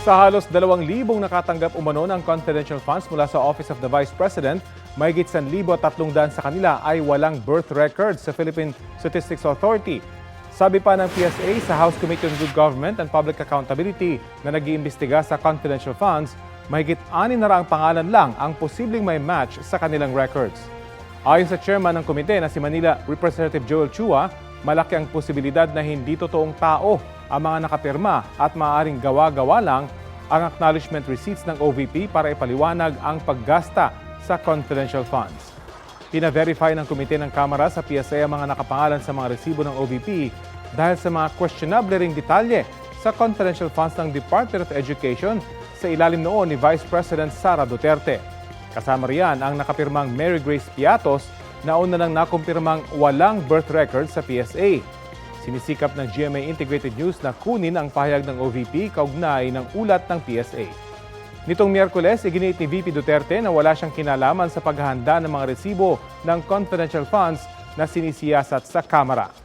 Sa halos 2,000 nakatanggap umano ng confidential funds mula sa Office of the Vice President, mahigit 1,300 sa kanila ay walang birth record sa Philippine Statistics Authority. Sabi pa ng PSA sa House Committee on Good Government and Public Accountability na nag-iimbestiga sa confidential funds, mahigit 600 pangalan lang ang posibleng may match sa kanilang records. Ayon sa chairman ng komite na si Manila Representative Joel Chua, malaki ang posibilidad na hindi totoong tao ang mga nakapirma at maaaring gawa-gawa lang ang acknowledgement receipts ng OVP para ipaliwanag ang paggasta sa confidential funds. Pina-verify ng komite ng Kamara sa PSA ang mga nakapangalan sa mga resibo ng OVP dahil sa mga questionable ring detalye sa confidential funds ng Department of Education sa ilalim noon ni Vice President Sara Duterte. Kasama riyan ang nakapirmang Mary Grace Piatos na una nang nakumpirmang walang birth record sa PSA. Sinisikap ng GMA Integrated News na kunin ang pahayag ng OVP kaugnay ng ulat ng PSA. Nitong Miyerkules, iginiit ni VP Duterte na wala siyang kinalaman sa paghahanda ng mga resibo ng confidential funds na sinisiyasat sa Kamara.